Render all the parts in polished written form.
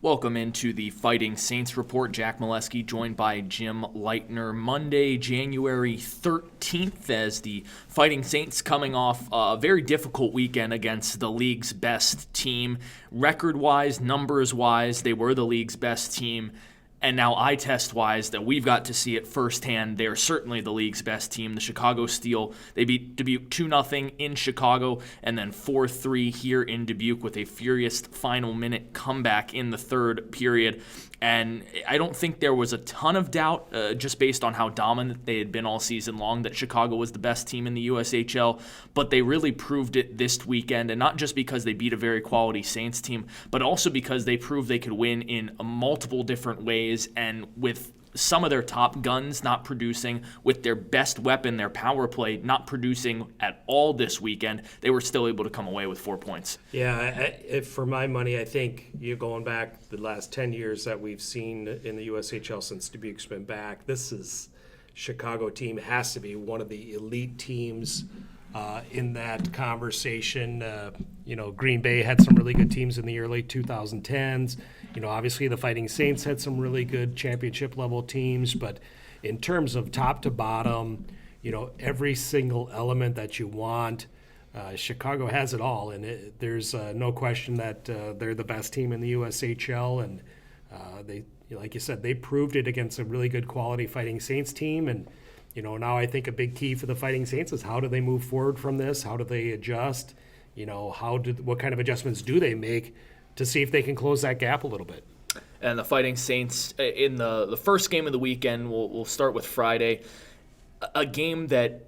Welcome into the Fighting Saints Report. Jack Milewski joined by Jim Leitner. Monday, January 13th, as the Fighting Saints coming off a very difficult weekend against the league's best team. Record-wise, numbers-wise, they were the league's best team. And now eye test-wise, that we've got to see it firsthand, they're certainly the league's best team. The Chicago Steel, they beat Dubuque 2-0 in Chicago and then 4-3 here in Dubuque with a furious final minute comeback in the third period. And I don't think there was a ton of doubt, just based on how dominant they had been all season long, that Chicago was the best team in the USHL. But they really proved it this weekend, and not just because they beat a very quality Saints team, but also because they proved they could win in multiple different ways, and with some of their top guns not producing, with their best weapon, their power play, not producing at all this weekend, they were still able to come away with 4 points. Yeah, for my money, I think you're going back the last 10 years that we've seen in the USHL since Dubuque's been back. This is Chicago team has to be one of the elite teams in that conversation. Green Bay had some really good teams in the early 2010s. Obviously the Fighting Saints had some really good championship level teams, but in terms of top to bottom, every single element that you want, Chicago has it all. And there's no question that they're the best team in the USHL. And they, like you said, they proved it against a really good quality Fighting Saints team. And now I think a big key for the Fighting Saints is how do they move forward from this? How do they adjust? What kind of adjustments do they make to see if they can close that gap a little bit? And the Fighting Saints, in the first game of the weekend, we'll start with Friday, a game that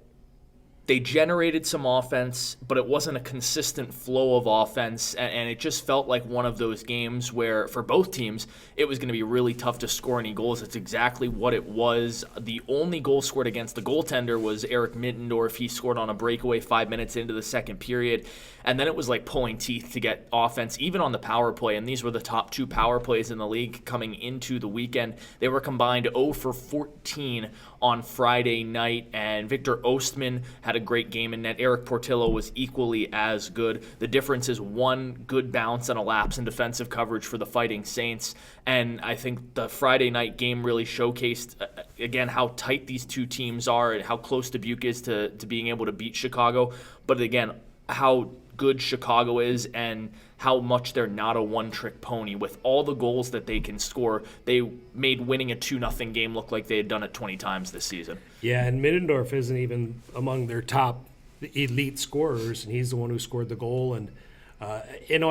they generated some offense, but it wasn't a consistent flow of offense, and it just felt like one of those games where, for both teams, it was going to be really tough to score any goals. It's exactly what it was. The only goal scored against the goaltender was Eric Mittendorf. He scored on a breakaway 5 minutes into the second period, and then it was like pulling teeth to get offense, even on the power play, and these were the top two power plays in the league coming into the weekend. They were combined 0 for 14 on Friday night, and Victor Ostman had a great game in net. Eric Portillo was equally as good. The difference is one good bounce and a lapse in defensive coverage for the Fighting Saints, and I think the Friday night game really showcased, again, how tight these two teams are and how close Dubuque is to being able to beat Chicago, but again, how good Chicago is and how much they're not a one-trick pony. With all the goals that they can score, they made winning a 2-0 game look like they had done it 20 times this season. Yeah, and Middendorf isn't even among their top elite scorers, and he's the one who scored the goal. And I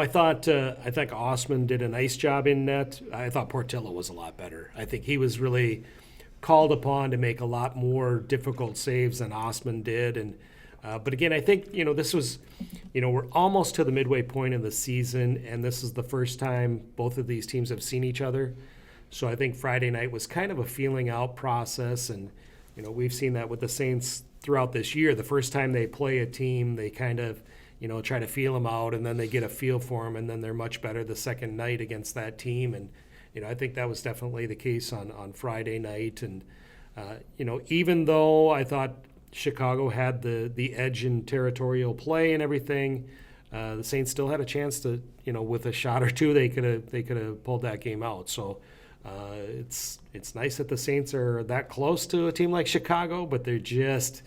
think Osman did a nice job in net. I thought Portillo was a lot better. I think he was really called upon to make a lot more difficult saves than Osman did. And but again, I think, this was, we're almost to the midway point in the season, and this is the first time both of these teams have seen each other. So I think Friday night was kind of a feeling out process, and, we've seen that with the Saints throughout this year. The first time they play a team, they kind of, try to feel them out, and then they get a feel for them, and then they're much better the second night against that team. And, I think that was definitely the case on Friday night. And, even though I thought Chicago had the edge in territorial play and everything, the Saints still had a chance to, with a shot or two, they could have pulled that game out. So it's nice that the Saints are that close to a team like Chicago, but they're just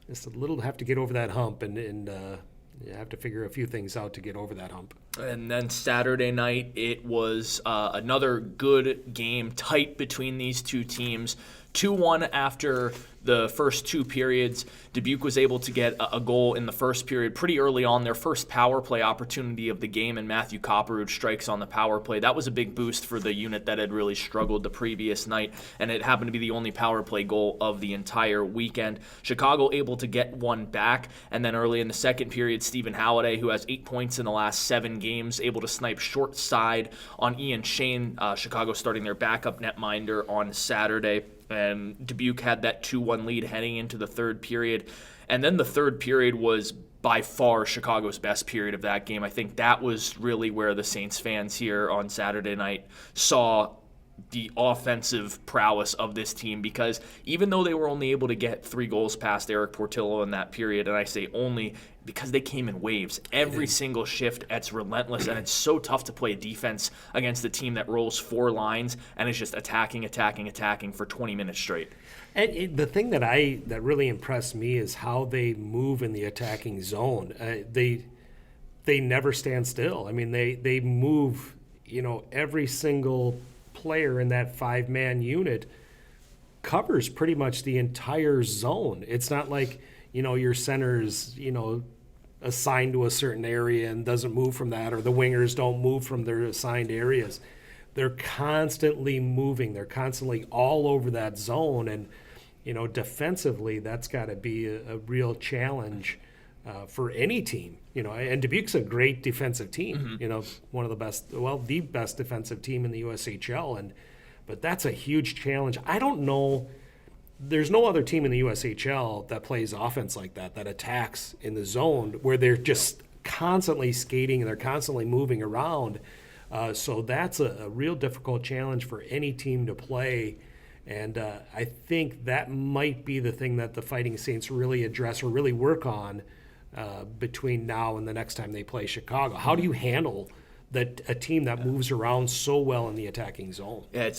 a little have to get over that hump, and you have to figure a few things out to get over that hump. And then Saturday night, it was another good game, tight between these two teams. 2-1 after the first two periods. Dubuque was able to get a goal in the first period pretty early on, their first power play opportunity of the game, and Matthew Copperwood strikes on the power play. That was a big boost for the unit that had really struggled the previous night, and it happened to be the only power play goal of the entire weekend. Chicago able to get one back, and then early in the second period, Stephen Halliday, who has 8 points in the last 7 games, able to snipe short side on Ian Shane. Chicago starting their backup netminder on Saturday. And Dubuque had that 2-1 lead heading into the third period. And then the third period was by far Chicago's best period of that game. I think that was really where the Saints fans here on Saturday night saw the offensive prowess of this team, because even though they were only able to get 3 goals past Eric Portillo in that period, and I say only, because they came in waves. Every single shift, it's relentless, and it's so tough to play defense against a team that rolls 4 lines and is just attacking for 20 minutes straight. And the thing that really impressed me is how they move in the attacking zone. They never stand still. I mean, they move. Every single player in that 5-man unit covers pretty much the entire zone. It's not like your center's assigned to a certain area and doesn't move from that, or the wingers don't move from their assigned areas. They're constantly moving. They're constantly all over that zone, and defensively, that's got to be a real challenge for any team. And Dubuque's a great defensive team. One of the best, the best defensive team in the USHL, but that's a huge challenge. I don't know. There's no other team in the USHL that plays offense like that attacks in the zone, where they're just constantly skating and they're constantly moving around. So that's a real difficult challenge for any team to play. And I think that might be the thing that the Fighting Saints really address or really work on between now and the next time they play Chicago. How do you handle a team that moves around so well in the attacking zone? Yeah,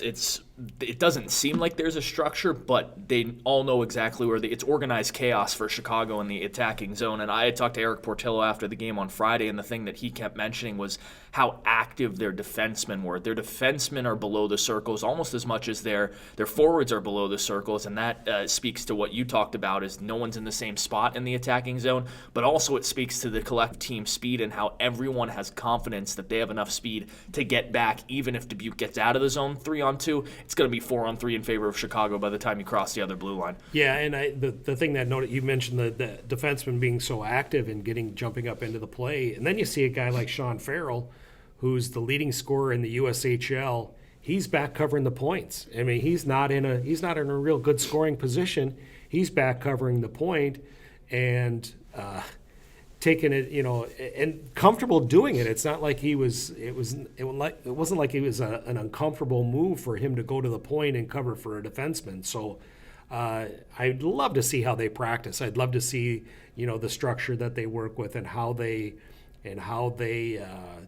it doesn't seem like there's a structure, but they all know exactly where it's organized chaos for Chicago in the attacking zone. And I had talked to Eric Portillo after the game on Friday, and the thing that he kept mentioning was how active their defensemen were. Their defensemen are below the circles almost as much as their forwards are below the circles, and that speaks to what you talked about, is no one's in the same spot in the attacking zone, but also it speaks to the collective team speed and how everyone has confidence that they have enough speed to get back. Even if Dubuque gets out of the zone 3-on-2, it's going to be 4-on-3 in favor of Chicago by the time you cross the other blue line. Yeah, and the thing that you mentioned, the defenseman being so active and jumping up into the play, and then you see a guy like Sean Farrell, who's the leading scorer in the USHL. He's back covering the points. I mean, he's not in a real good scoring position. He's back covering the point and taking it, and comfortable doing it. It's not like it wasn't like it was an uncomfortable move for him to go to the point and cover for a defenseman. So I'd love to see how they practice. I'd love to see, the structure that they work with and how they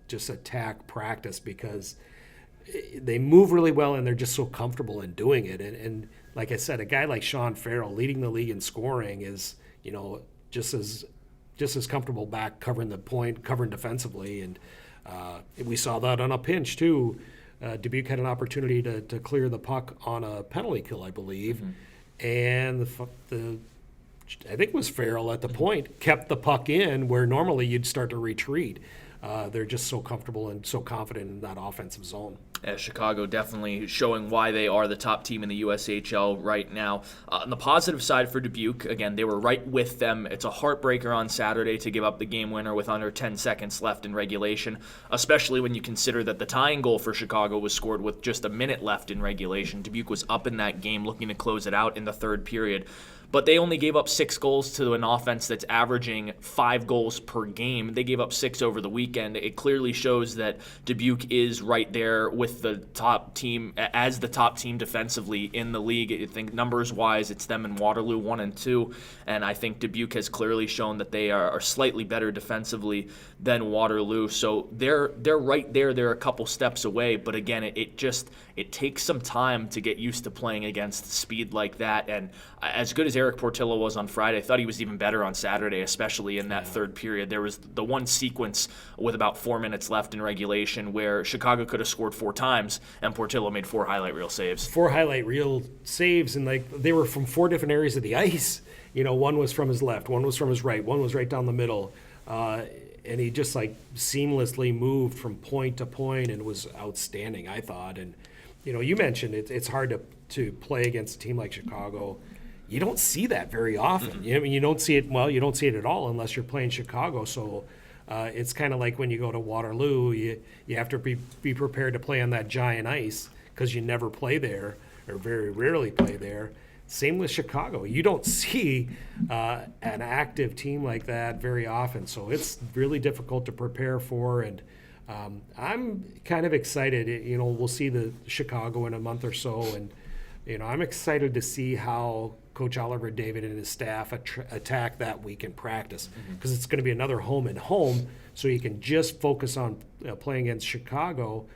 just attack practice, because they move really well and they're just so comfortable in doing it. And like I said, a guy like Sean Farrell leading the league in scoring is, just as comfortable back covering the point, covering defensively. And we saw that on a pinch too. Dubuque had an opportunity to clear the puck on a penalty kill, I believe. Mm-hmm. And I think it was Farrell at the point, kept the puck in where normally you'd start to retreat. They're just so comfortable and so confident in that offensive zone. Chicago definitely showing why they are the top team in the USHL right now. On the positive side for Dubuque, again, they were right with them. It's a heartbreaker on Saturday to give up the game winner with under 10 seconds left in regulation, especially when you consider that the tying goal for Chicago was scored with just a minute left in regulation. Dubuque was up in that game looking to close it out in the third period. But they only gave up 6 goals to an offense that's averaging 5 goals per game. They gave up 6 over the weekend. It clearly shows that Dubuque is right there with the top team, as the top team defensively in the league. I think numbers-wise, it's them and Waterloo 1 and 2. And I think Dubuque has clearly shown that they are slightly better defensively than Waterloo. So they're right there. They're a couple steps away. But again, it takes some time to get used to playing against speed like that. And as good as Eric Portillo was on Friday, I thought he was even better on Saturday, especially in that third period. There was the one sequence with about 4 minutes left in regulation where Chicago could have scored 4 times, and Portillo made 4 highlight reel saves. 4 highlight reel saves, and they were from 4 different areas of the ice. One was from his left, one was from his right, one was right down the middle. And he just seamlessly moved from point to point and was outstanding, I thought. And you mentioned it's hard to play against a team like Chicago. You don't see that very often. Mm-hmm. You don't see it. Well, you don't see it at all unless you're playing Chicago. So it's kind of like when you go to Waterloo, you have to be prepared to play on that giant ice because you never play there or very rarely play there. Same with Chicago. You don't see an active team like that very often. So it's really difficult to prepare for. And I'm kind of excited. We'll see the Chicago in a month or so, and I'm excited to see how Coach Oliver David and his staff attack that week in practice, because it's going to be another home and home, so you can just focus on playing against Chicago.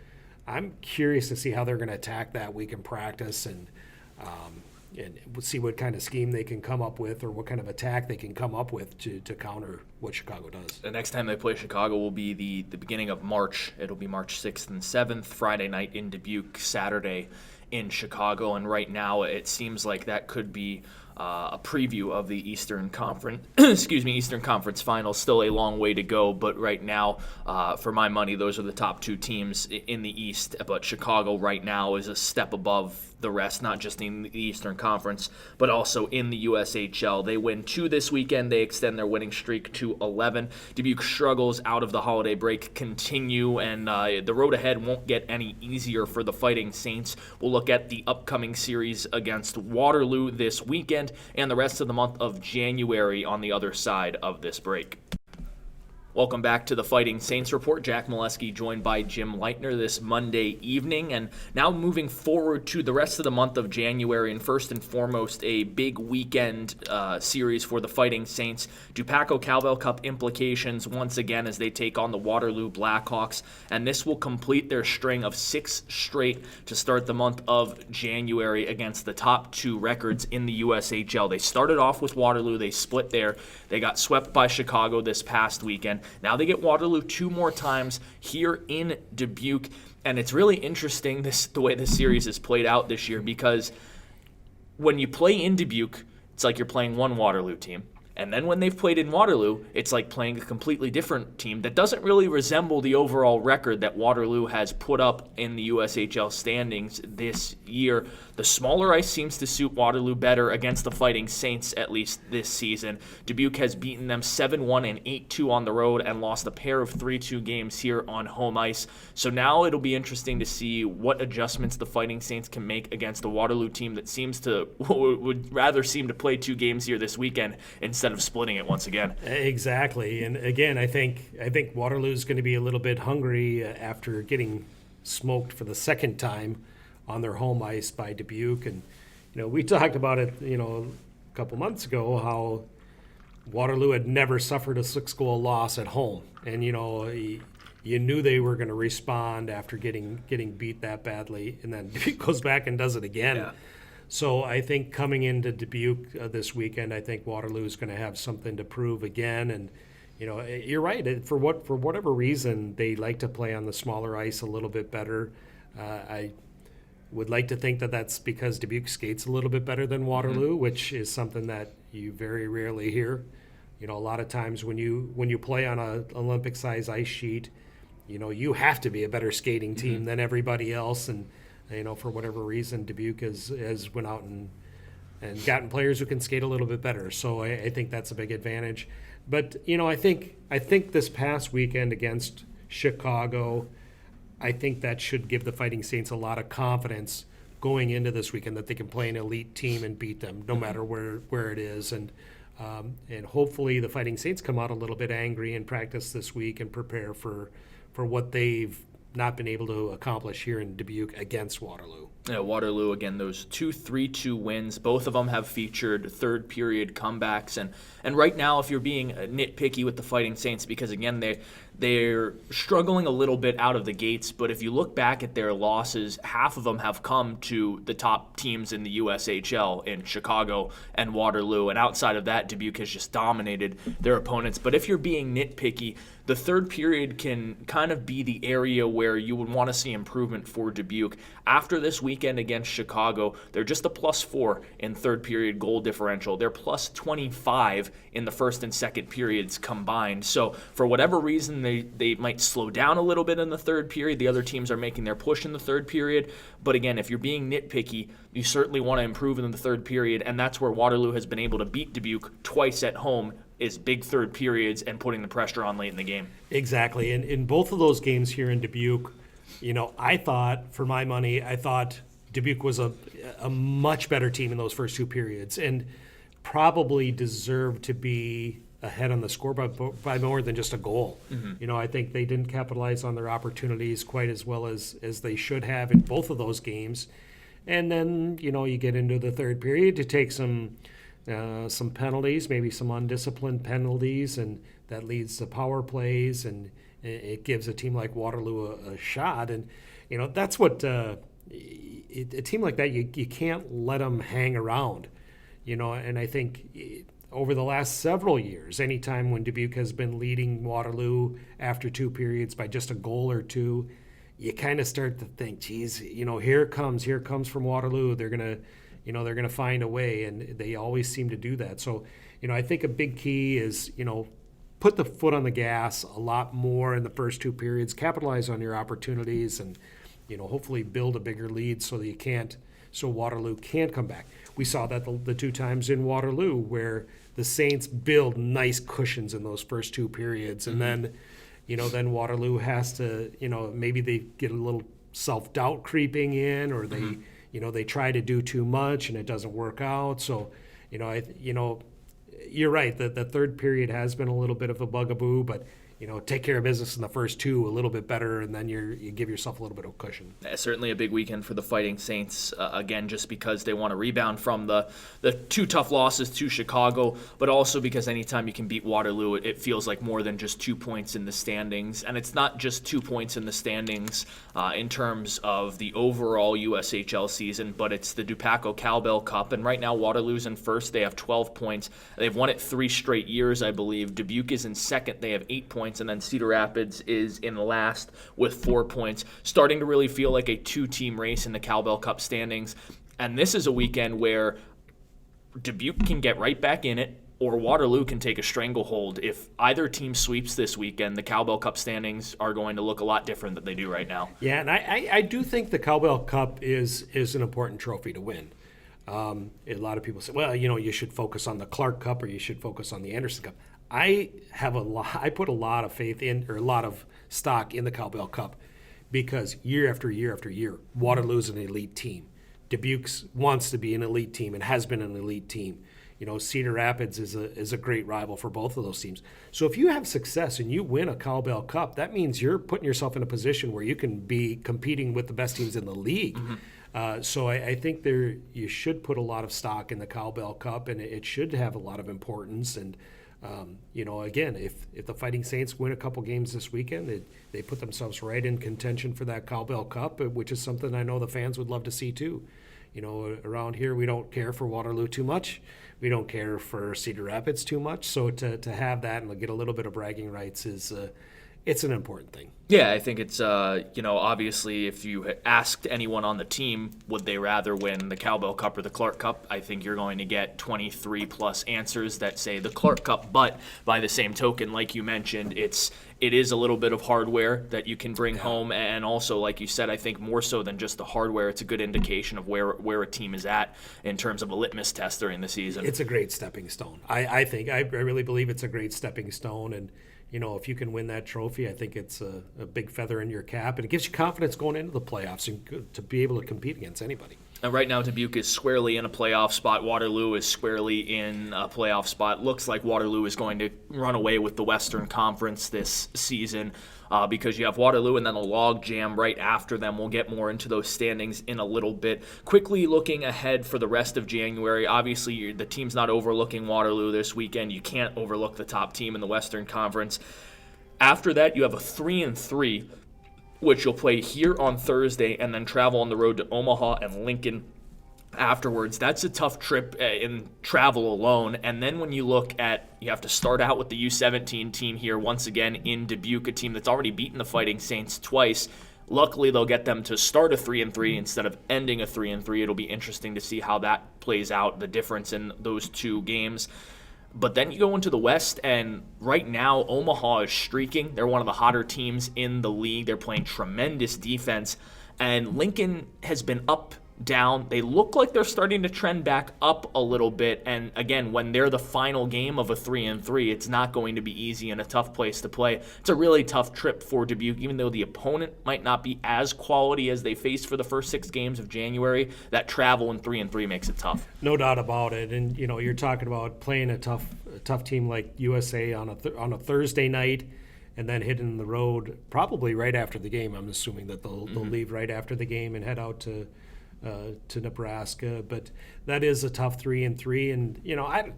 I'm curious to see how they're going to attack that week in practice, and we'll see what kind of scheme they can come up with, or what kind of attack they can come up with to counter what Chicago does. The next time they play Chicago will be the beginning of March. It'll be March 6th and 7th, Friday night in Dubuque, Saturday in Chicago, and right now it seems like that could be a preview of the Eastern Conference Eastern Conference Finals. Still a long way to go, but right now, for my money, those are the top two teams in the East. But Chicago right now is a step above the rest, not just in the Eastern Conference, but also in the USHL. They win 2 this weekend. They extend their winning streak to 11. Dubuque struggles out of the holiday break continue, and the road ahead won't get any easier for the Fighting Saints. We'll look at the upcoming series against Waterloo this weekend and the rest of the month of January on the other side of this break. Welcome back to the Fighting Saints Report. Jack Milewski joined by Jim Leitner this Monday evening. And now moving forward to the rest of the month of January, and first and foremost, a big weekend series for the Fighting Saints. Dupaco Cowbell Cup implications once again as they take on the Waterloo Blackhawks. And this will complete their string of 6 straight to start the month of January against the top 2 records in the USHL. They started off with Waterloo. They split there. They got swept by Chicago this past weekend. Now they get Waterloo 2 more times here in Dubuque, and it's really interesting the way this series has played out this year, because when you play in Dubuque, it's like you're playing one Waterloo team. And then when they've played in Waterloo, it's like playing a completely different team that doesn't really resemble the overall record that Waterloo has put up in the USHL standings this year. The smaller ice seems to suit Waterloo better against the Fighting Saints, at least this season. Dubuque has beaten them 7-1 and 8-2 on the road and lost a pair of 3-2 games here on home ice. So now it'll be interesting to see what adjustments the Fighting Saints can make against the Waterloo team that would rather seem to play 2 games here this weekend instead of splitting it once again. Exactly. And again, I think Waterloo's going to be a little bit hungry after getting smoked for the second time on their home ice by Dubuque. And we talked about it a couple months ago, how Waterloo had never suffered a 6-goal loss at home, and you knew they were going to respond after getting beat that badly, and then Dubuque goes back and does it again. Yeah. So I think coming into Dubuque this weekend, I think Waterloo is going to have something to prove again. And you're right. For whatever reason, they like to play on the smaller ice a little bit better. I would like to think that that's because Dubuque skates a little bit better than Waterloo, which is something that you very rarely hear. A lot of times when you play on an Olympic-size ice sheet, you have to be a better skating team than everybody else. And for whatever reason, Dubuque has went out and gotten players who can skate a little bit better. So I think that's a big advantage. But I think this past weekend against Chicago, I think that should give the Fighting Saints a lot of confidence going into this weekend that they can play an elite team and beat them no matter where it is. And hopefully the Fighting Saints come out a little bit angry in practice this week and prepare for what they've not been able to accomplish here in Dubuque against Waterloo. Yeah, Waterloo, again, those 2 3-2 wins. Both of them have featured third-period comebacks. And right now, if you're being nitpicky with the Fighting Saints, because, again, they're struggling a little bit out of the gates, but if you look back at their losses, half of them have come to the top teams in the USHL in Chicago and Waterloo. And outside of that, Dubuque has just dominated their opponents. But if you're being nitpicky, the third period can kind of be the area where you would want to see improvement for Dubuque. After this weekend against Chicago, they're just a +4 in third period goal differential. They're +25 in the first and second periods combined. So for whatever reason, they might slow down a little bit in the third period. The other teams are making their push in the third period. But again, if you're being nitpicky, you certainly want to improve in the third period, and that's where Waterloo has been able to beat Dubuque twice at home, is big third periods and putting the pressure on late in the game. Exactly. And in both of those games here in Dubuque, I thought, for my money, Dubuque was a much better team in those first 2 periods and probably deserved to be ahead on the score by more than just a goal. I think they didn't capitalize on their opportunities quite as well as they should have in both of those games. And then, you get into the third period to take some penalties, maybe some undisciplined penalties, and that leads to power plays, and it gives a team like Waterloo a shot. And, that's what a team like that, you can't let them hang around, and I think over the last several years, anytime when Dubuque has been leading Waterloo after two periods by just a goal or two, you kind of start to think, geez, here it comes from Waterloo. They're gonna find a way, and they always seem to do that. So, I think a big key is, put the foot on the gas a lot more in the first two periods, capitalize on your opportunities, and, hopefully build a bigger lead so Waterloo can't come back. We saw that the two times in Waterloo where the Saints build nice cushions in those first two periods, and then Waterloo has to, maybe they get a little self-doubt creeping in, or they try to do too much and it doesn't work out. So, you're right that the third period has been a little bit of a bugaboo, but take care of business in the first two a little bit better, and then you give yourself a little bit of cushion. Certainly a big weekend for the Fighting Saints, again, just because they want to rebound from the two tough losses to Chicago, but also because anytime you can beat Waterloo, it feels like more than just 2 points in the standings. And it's not just 2 points in the standings in terms of the overall USHL season, but it's the Dupaco Cowbell Cup. And right now, Waterloo's in first. They have 12 points. They've won it 3 straight years, I believe. Dubuque is in second. They have 8 points. And then Cedar Rapids is in last with 4 points, starting to really feel like a 2-team race in the Cowbell Cup standings. And this is a weekend where Dubuque can get right back in it, or Waterloo can take a stranglehold. If either team sweeps this weekend, the Cowbell Cup standings are going to look a lot different than they do right now. Yeah, and I do think the Cowbell Cup is an important trophy to win. A lot of people say, well, you should focus on the Clark Cup, or you should focus on the Anderson Cup. I put a lot of faith in, or a lot of stock in the Cowbell Cup, because year after year after year, Waterloo's an elite team. Dubuque wants to be an elite team and has been an elite team. Cedar Rapids is a great rival for both of those teams. So if you have success and you win a Cowbell Cup, that means you're putting yourself in a position where you can be competing with the best teams in the league. Mm-hmm. So I think you should put a lot of stock in the Cowbell Cup, and it should have a lot of importance. And again, if the Fighting Saints win a couple games this weekend, they put themselves right in contention for that Cowbell Cup, which is something I know the fans would love to see too. Around here, we don't care for Waterloo too much. We don't care for Cedar Rapids too much. So to have that and get a little bit of bragging rights it's an important thing. Yeah, I think it's, obviously if you had asked anyone on the team, would they rather win the Cowbell Cup or the Clark Cup, I think you're going to get 23 plus answers that say the Clark Cup. But by the same token, like you mentioned, it is a little bit of hardware that you can bring home. And also, like you said, I think more so than just the hardware, it's a good indication of where a team is at in terms of a litmus test during the season. It's a great stepping stone. I really believe it's a great stepping stone. And if you can win that trophy, I think it's a big feather in your cap, and it gives you confidence going into the playoffs and to be able to compete against anybody. And right now, Dubuque is squarely in a playoff spot. Waterloo is squarely in a playoff spot. Looks like Waterloo is going to run away with the Western Conference this season because you have Waterloo and then a log jam right after them. We'll get more into those standings in a little bit. Quickly looking ahead for the rest of January, obviously the team's not overlooking Waterloo this weekend. You can't overlook the top team in the Western Conference. After that, you have a 3-3, which you'll play here on Thursday and then travel on the road to Omaha and Lincoln afterwards. That's a tough trip in travel alone. And then when you look at, you have to start out with the U17 team here once again in Dubuque, a team that's already beaten the Fighting Saints twice. Luckily, they'll get them to start a 3-3 instead of ending a 3-3. It'll be interesting to see how that plays out, the difference in those two games. But then you go into the West, and right now Omaha is streaking. They're one of the hotter teams in the league. They're playing tremendous defense. And Lincoln has been up, down. They look like they're starting to trend back up a little bit. And again, when they're the final game of a 3-3, it's not going to be easy and a tough place to play. It's a really tough trip for Dubuque, even though the opponent might not be as quality as they faced for the first 6 games of January. That travel in 3-3 makes it tough. No doubt about it. And you're talking about playing a tough team like USA on a Thursday night, and then hitting the road probably right after the game. I'm assuming that they'll leave right after the game and head out to to Nebraska. But that is a tough 3-3, and I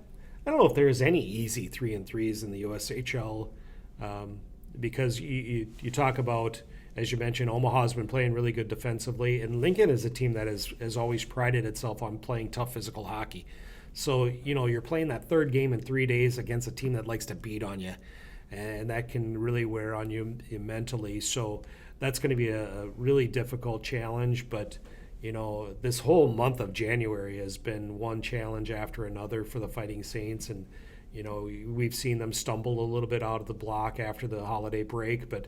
don't know if there's any easy 3-3s in the USHL, because you talk about, as you mentioned, Omaha's been playing really good defensively, and Lincoln is a team that has always prided itself on playing tough physical hockey. So, you're playing that third game in 3 days against a team that likes to beat on you, and that can really wear on you mentally. So that's going to be a really difficult challenge, but this whole month of January has been one challenge after another for the Fighting Saints, and we've seen them stumble a little bit out of the block after the holiday break, but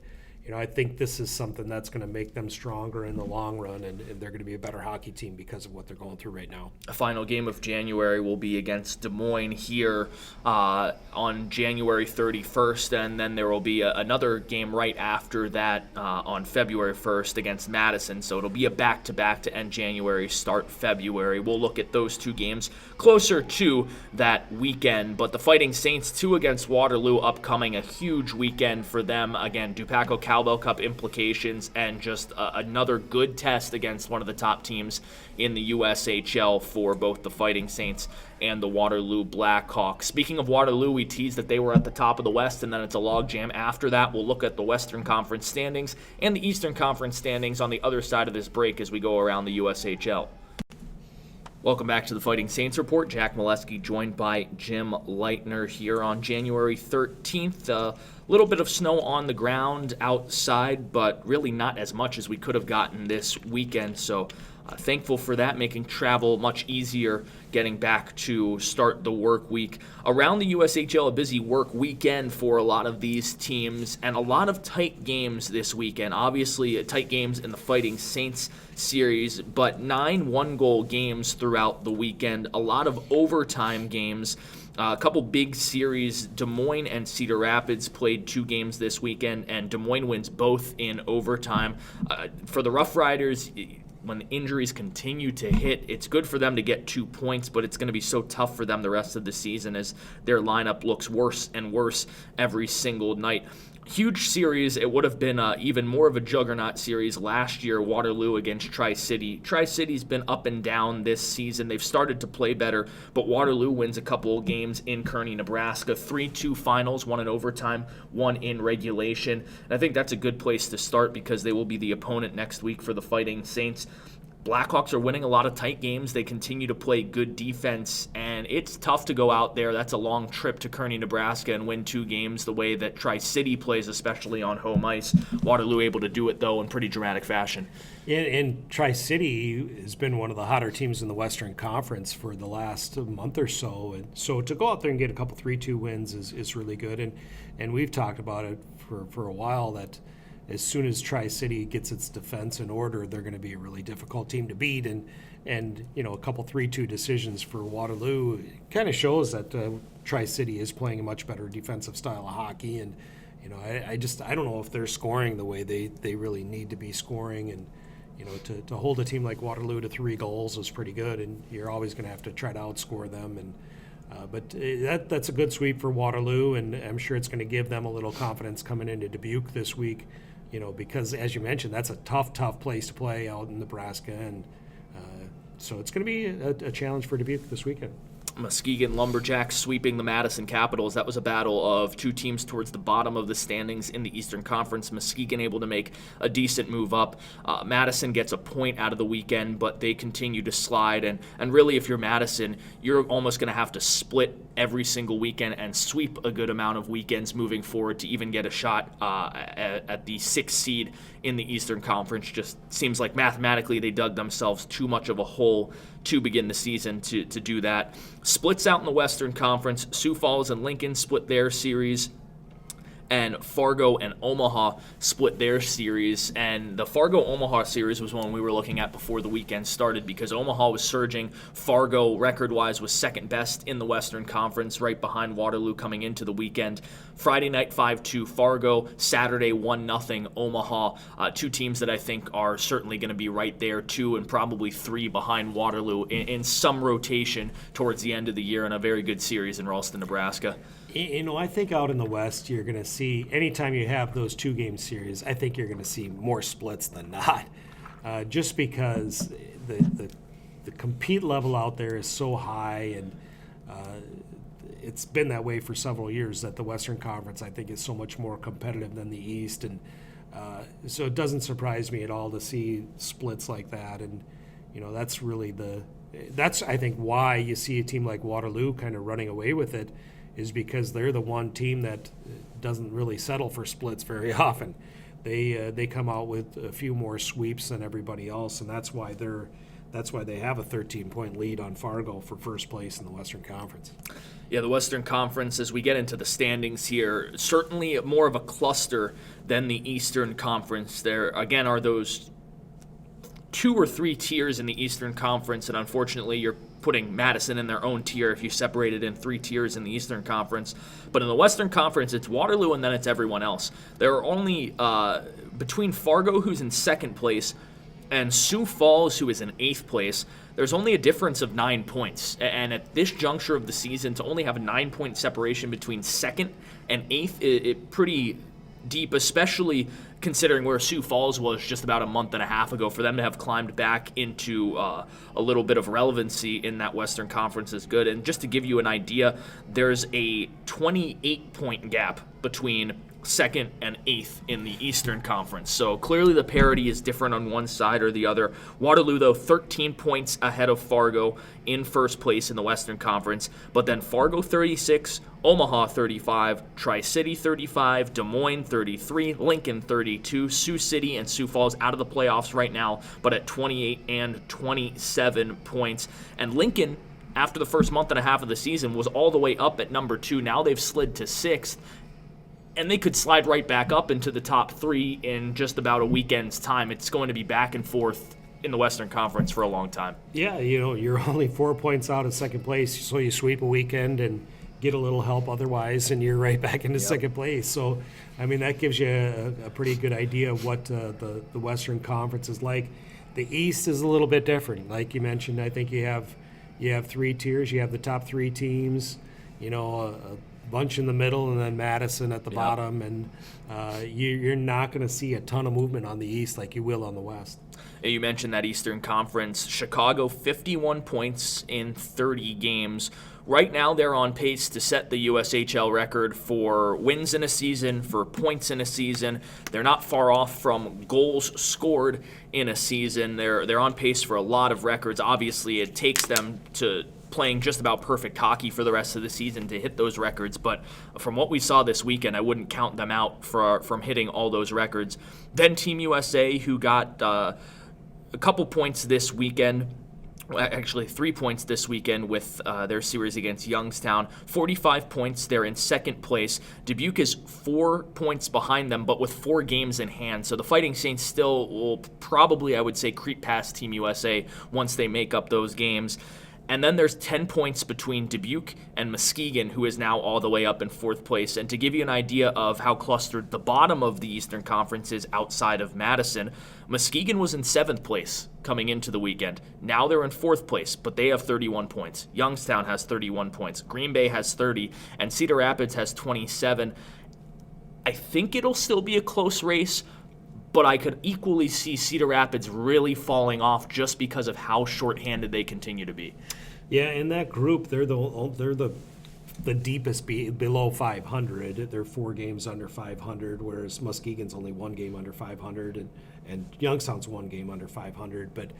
I think this is something that's going to make them stronger in the long run, and they're going to be a better hockey team because of what they're going through right now. The final game of January will be against Des Moines here on January 31st, and then there will be another game right after that on February 1st against Madison. So it'll be a back-to-back to end January, start February. We'll look at those two games closer to that weekend, but the Fighting Saints 2 against Waterloo upcoming, a huge weekend for them. Again, Dupaco Cowbell Cup implications, and just another good test against one of the top teams in the USHL for both the Fighting Saints and the Waterloo Blackhawks. Speaking of Waterloo, we teased that they were at the top of the West, and then it's a logjam after that. We'll look at the Western Conference standings and the Eastern Conference standings on the other side of this break as we go around the USHL. Welcome back to the Fighting Saints Report. Jack Milewski joined by Jim Leitner here on January 13th. A little bit of snow on the ground outside, but really not as much as we could have gotten this weekend. So thankful for that, making travel much easier getting back to start the work week. Around the USHL, a busy work weekend for a lot of these teams, and a lot of tight games this weekend. Obviously, tight games in the Fighting Saints series, but 9 one-goal games throughout the weekend. A lot of overtime games. A couple big series. Des Moines and Cedar Rapids played 2 games this weekend, and Des Moines wins both in overtime. For the Rough Riders, when the injuries continue to hit, it's good for them to get 2 points, but it's going to be so tough for them the rest of the season as their lineup looks worse and worse every single night. Huge series. It would have been even more of a juggernaut series last year, Waterloo against Tri-City. Tri-City's been up and down this season. They've started to play better, but Waterloo wins a couple of games in Kearney, Nebraska. 3-2 finals, 1 in overtime, 1 in regulation. And I think that's a good place to start because they will be the opponent next week for the Fighting Saints. Blackhawks are winning a lot of tight games. They continue to play good defense, and it's tough to go out there. That's a long trip to Kearney, Nebraska, and win 2 games the way that Tri-City plays, especially on home ice. Waterloo able to do it, though, in pretty dramatic fashion. And Tri-City has been one of the hotter teams in the Western Conference for the last month or so. And so to go out there and get a couple 3-2 wins is really good. And we've talked about it for a while that as soon as Tri-City gets its defense in order, they're going to be a really difficult team to beat. And a couple 3-2 decisions for Waterloo kind of shows that Tri-City is playing a much better defensive style of hockey. And I don't know if they're scoring the way they really need to be scoring. And to hold a team like Waterloo to 3 goals is pretty good. And you're always going to have to try to outscore them. And but that's a good sweep for Waterloo, and I'm sure it's going to give them a little confidence coming into Dubuque this week. Because as you mentioned, that's a tough place to play out in Nebraska, and so it's going to be a challenge for Dubuque this weekend. Muskegon Lumberjacks sweeping the Madison Capitals. That was a battle of 2 teams towards the bottom of the standings in the Eastern Conference. Muskegon able to make a decent move up. Madison gets a point out of the weekend, but they continue to slide. And really, if you're Madison, you're almost going to have to split every single weekend and sweep a good amount of weekends moving forward to even get a shot at the 6th seed in the Eastern Conference. Just seems like mathematically they dug themselves too much of a hole to begin the season to do that. Splits out in the Western Conference. Sioux Falls and Lincoln split their series, and Fargo and Omaha split their series. And the Fargo-Omaha series was one we were looking at before the weekend started because Omaha was surging. Fargo, record-wise, was second best in the Western Conference, right behind Waterloo coming into the weekend. Friday night, 5-2 Fargo. Saturday, 1-0 Omaha. 2 teams that I think are certainly going to be right there, 2 and probably 3 behind Waterloo in some rotation towards the end of the year, and a very good series in Ralston, Nebraska. I think out in the West, you're going to see, anytime you have those 2-game series, I think you're going to see more splits than not. Just because the compete level out there is so high, and it's been that way for several years, that the Western Conference, I think, is so much more competitive than the East. And so it doesn't surprise me at all to see splits like that. And, that's really that's, I think, why you see a team like Waterloo kind of running away with it, is because they're the one team that doesn't really settle for splits very often. They come out with a few more sweeps than everybody else, and that's why they have a 13-point lead on Fargo for first place in the Western Conference. Yeah, the Western Conference, as we get into the standings here, certainly more of a cluster than the Eastern Conference. There, again, are those 2 or 3 tiers in the Eastern Conference, and unfortunately you're putting Madison in their own tier if you separate it in 3 tiers in the Eastern Conference. But in the Western Conference, it's Waterloo and then it's everyone else. There are only, between Fargo, who's in second place, and Sioux Falls, who is in 8th place, there's only a difference of 9 points. And at this juncture of the season, to only have a 9-point separation between second and 8th, it pretty deep, especially considering where Sioux Falls was just about a month and a half ago. For them to have climbed back into a little bit of relevancy in that Western Conference is good. And just to give you an idea, there's a 28-point gap between second and 8th in the Eastern Conference. So clearly the parity is different on one side or the other. Waterloo, though, 13 points ahead of Fargo in first place in the Western Conference. But then Fargo 36, Omaha 35, Tri-City 35, Des Moines 33, Lincoln 32, Sioux City and Sioux Falls out of the playoffs right now, but at 28 and 27 points. And Lincoln, after the first month and a half of the season, was all the way up at number 2. Now they've slid to 6th. And they could slide right back up into the top 3 in just about a weekend's time. It's going to be back and forth in the Western Conference for a long time. Yeah, you're only 4 points out of second place, so you sweep a weekend and get a little help otherwise, and you're right back into second place. So, I mean, that gives you a pretty good idea of what the Western Conference is like. The East is a little bit different. Like you mentioned, I think you have 3 tiers. You have the top 3 teams, a bunch in the middle, and then Madison at the bottom, and you're not going to see a ton of movement on the East like you will on the West. You mentioned that Eastern Conference. Chicago, 51 points in 30 games. Right now, they're on pace to set the USHL record for wins in a season, for points in a season. They're not far off from goals scored in a season. They're on pace for a lot of records. Obviously, it takes them to playing just about perfect hockey for the rest of the season to hit those records, but from what we saw this weekend, I wouldn't count them out from hitting all those records. Then Team USA, who got a couple points this weekend, actually 3 points this weekend with their series against Youngstown. 45 points, they're in second place. Dubuque is 4 points behind them, but with 4 games in hand. So the Fighting Saints still will probably, I would say, creep past Team USA once they make up those games. And then there's 10 points between Dubuque and Muskegon, who is now all the way up in 4th place. And to give you an idea of how clustered the bottom of the Eastern Conference is outside of Madison, Muskegon was in 7th place coming into the weekend. Now they're in 4th place, but they have 31 points. Youngstown has 31 points. Green Bay has 30, and Cedar Rapids has 27. I think it'll still be a close race, but I could equally see Cedar Rapids really falling off just because of how shorthanded they continue to be. Yeah, in that group, they're the deepest below 500. They're 4 games under 500, whereas Muskegon's only 1 game under 500, and Youngstown's 1 game under 500. But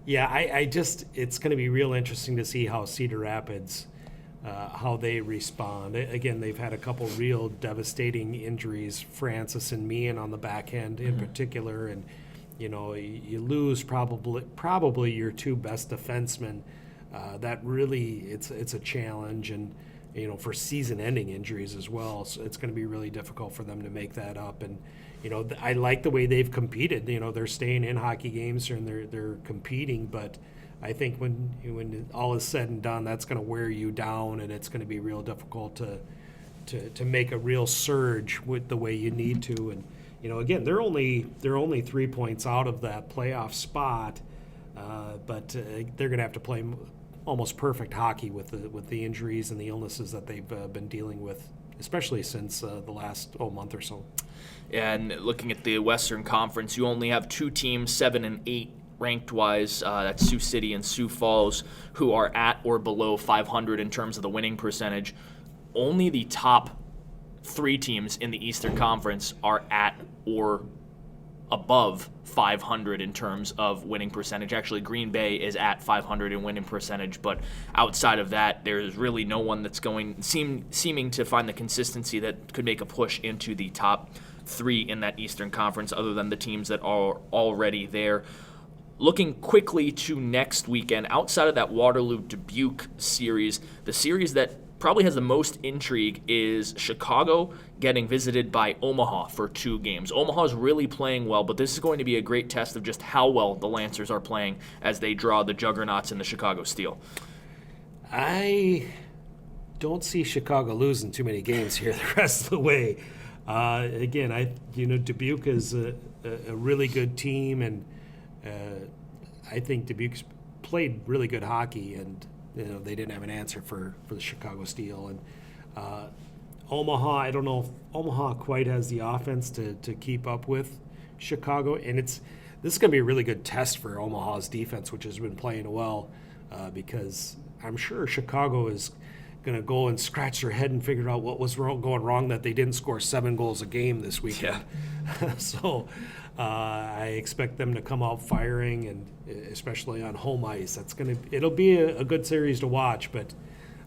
yeah, it's going to be real interesting to see how Cedar Rapids, how they respond. Again, they've had a couple real devastating injuries, Francis and Meehan on the back end in particular, and you lose probably your 2 best defensemen. That really it's a challenge, and for season-ending injuries as well. So it's going to be really difficult for them to make that up. And I like the way they've competed. They're staying in hockey games and they're competing, but I think when all is said and done, that's going to wear you down, and it's going to be real difficult to make a real surge with the way you need to. And again, they're only 3 points out of that playoff spot, but they're going to have to play almost perfect hockey with the injuries and the illnesses that they've been dealing with, especially since the last month or so. And looking at the Western Conference, you only have 2 teams, 7 and 8 ranked-wise. That's Sioux City and Sioux Falls, who are at or below 500 in terms of the winning percentage. Only the top 3 teams in the Eastern Conference are at or above 500 in terms of winning percentage. Actually, Green Bay is at 500 in winning percentage, but outside of that, there's really no one that's seeming to find the consistency that could make a push into the top 3 in that Eastern Conference, other than the teams that are already there. Looking quickly to next weekend, outside of that Waterloo-Dubuque series, the series that probably has the most intrigue is Chicago getting visited by Omaha for 2 games. Omaha is really playing well, but this is going to be a great test of just how well the Lancers are playing as they draw the juggernauts in the Chicago Steel. I don't see Chicago losing too many games here the rest of the way. Again, Dubuque is a really good team, and I think Dubuque's played really good hockey, and they didn't have an answer for the Chicago Steel. And Omaha, I don't know if Omaha quite has the offense to keep up with Chicago. And this is going to be a really good test for Omaha's defense, which has been playing well, because I'm sure Chicago is going to go and scratch their head and figure out what was going wrong that they didn't score 7 goals a game this weekend. Yeah. So I expect them to come out firing, and especially on home ice. It'll be a good series to watch, but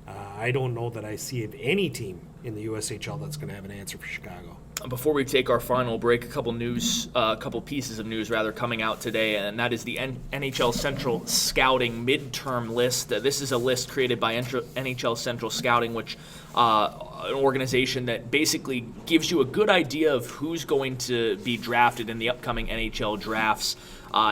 I don't know that I see any team in the USHL that's going to have an answer for Chicago. Before we take our final break, a couple pieces of news coming out today, and that is the NHL Central Scouting midterm list. This is a list created by NHL Central Scouting, which an organization that basically gives you a good idea of who's going to be drafted in the upcoming NHL drafts.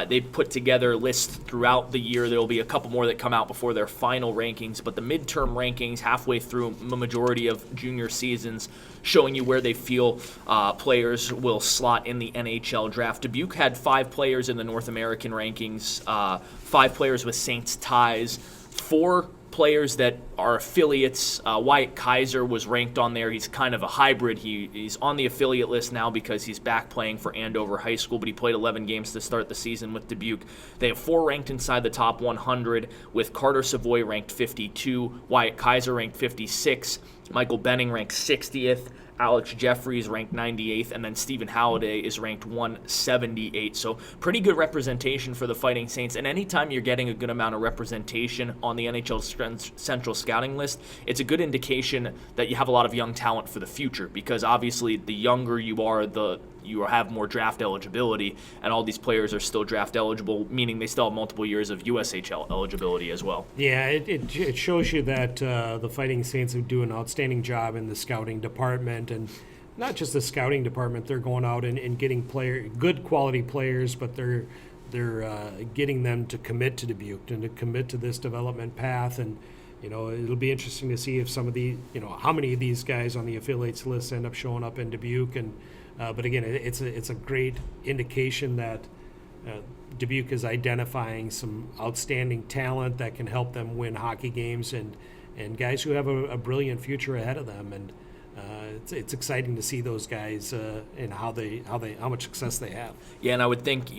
They put together lists throughout the year. There will be a couple more that come out before their final rankings, but the midterm rankings halfway through the majority of junior seasons, showing you where they feel players will slot in the NHL draft. Dubuque had 5 players in the North American rankings, 5 players with Saints ties, 4 players that are affiliates. Wyatt Kaiser was ranked on there. He's kind of a hybrid. He's on the affiliate list now because he's back playing for Andover High School, but he played 11 games to start the season with Dubuque. They have 4 ranked inside the top 100, with Carter Savoy ranked 52, Wyatt Kaiser ranked 56, Michael Benning ranked 60th, Alex Jeffries ranked 98th, and then Stephen Halliday is ranked 178. So pretty good representation for the Fighting Saints. And anytime you're getting a good amount of representation on the NHL Central Scouting list, it's a good indication that you have a lot of young talent for the future, because obviously the younger you are, you have more draft eligibility, and all these players are still draft eligible, meaning they still have multiple years of USHL eligibility as well. Yeah, it shows you that the Fighting Saints do an outstanding job in the scouting department, and not just the scouting department. They're going out and getting good quality players, but they're getting them to commit to Dubuque and to commit to this development path. And it'll be interesting to see if some of how many of these guys on the affiliates list end up showing up in Dubuque. And but again, it's a great indication that Dubuque is identifying some outstanding talent that can help them win hockey games, and guys who have a brilliant future ahead of them. And it's exciting to see those guys and how much success they have. Yeah, and I would think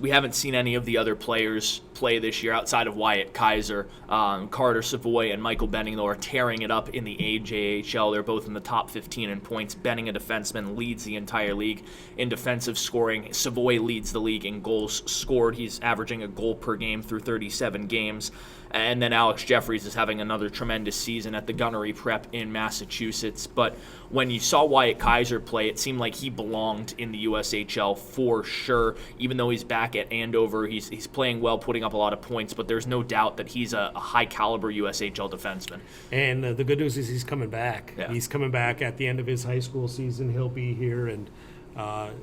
we haven't seen any of the other players play this year outside of Wyatt Kaiser. Carter Savoy and Michael Benning, though, are tearing it up in the AJHL. They're both in the top 15 in points. Benning, a defenseman, leads the entire league in defensive scoring. Savoy leads the league in goals scored. He's averaging a goal per game through 37 games. And then Alex Jeffries is having another tremendous season at the Gunnery Prep in Massachusetts. But when you saw Wyatt Kaiser play, it seemed like he belonged in the USHL for sure. Even though he's back at Andover, he's playing well, putting up a lot of points, but there's no doubt that he's a high-caliber USHL defenseman. And the good news is he's coming back. Yeah. He's coming back at the end of his high school season. He'll be here, and